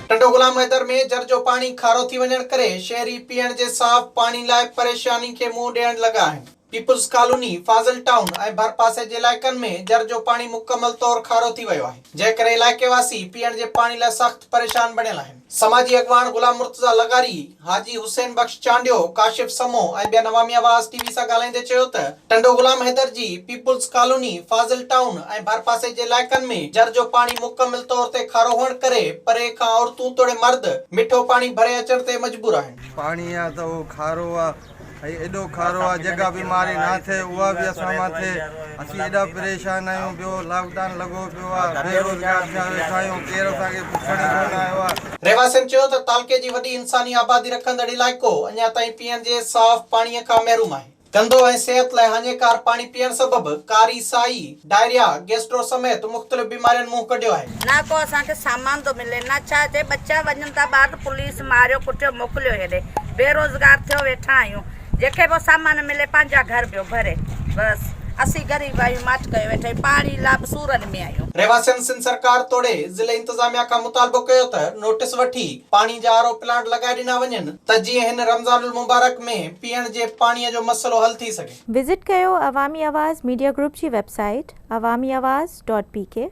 टंडो गुलाम हैदर में जर जो पानी खारो थी वञण करे शहरी पीअण जे साफ़ पानी लाइ परेशानी के मुंहुं ॾियण लगा आहिनि। पीपुल्स कॉलोनी, फाजिल टाउन ऐं भरपासे जे इलाइक़नि में जर जो पानी मुकमल तौर खारो थी वियो आहे, जंहिं करे इलाइक़े वासी पीअण जे पानी लाइ सख़्त परेशान बणियल आहिनि। समाजी अॻवान गुलाम मुर्तज़ा लगारी, हाजी हुसैन बख्श चांडियो, काशिफ समो ऐं ॿियनि अवामी आवाज़ टीवी सां ॻाल्हाईंदे चयो त टंडो गुलाम हैदर जी पीपुल्स कॉलोनी, फाजिल टाउन ऐं भरपासे जे इलाइक़नि में जर जो पानी मुकमल तौर ते खारो हुअण करे परे खां औरतूं तोड़े मर्द मिठो पानी भरे अचण ते मजबूर आहिनि। पानी आहे त उहो खारो आहे, एॾो खारो आहे जॻह बीमारी न थिए उहा बि असां मथे। असीं एॾा परेशान आहियूं। ॿियो लॉकडाउन लॻो पियो आहे, बेरोज़गार थिया वेठा आहियूं, केरु असांखे पुछण कोन आयो आहे। रहवासियुनि चयो त तालके जी वॾी इंसानी आबादी रखंदड़ इलाइक़ो अञा ताईं पीअण जे साफ़ पाणीअ खां महरूम आहे। गंदो ऐं सिहत लाइ हानिकार पानी पीअण सबबि कारी साई, डायरिया, गैस्ट्रो समेत मुख़्तलिफ़ बीमारियुनि मुंहुं कढियो आहे। ना को असांखे सामान थो मिले, ना छा थिए, बच्चा वञनि था ॿाहिरि पुलिस मारियो कुटियो मोकिलियो हेॾे, बेरोज़गार थियो वेठा आहियूं। जेके बि सामान मिले पंहिंजा घर पियो भरे, बसि असीं ग़रीब आहियूं, माच कयो वेठा आहियूं, पाणी लाइ सूरनि में आहियूं। रहवासियुनि सिंध सरकार तोड़े ज़िले इंतज़ामिया खां मुतालबो कयो त नोटिस वठी पानी जा आरो प्लांट लॻाए ॾिना वञनि त जीअं हिन रमज़ानुल मुबारक में पीअण जे पाणीअ जो मसइलो हल थी सघे। विज़िट कयो अवामी आवाज़ मीडिया ग्रुप जी वेबसाइट awamiawaz.pk।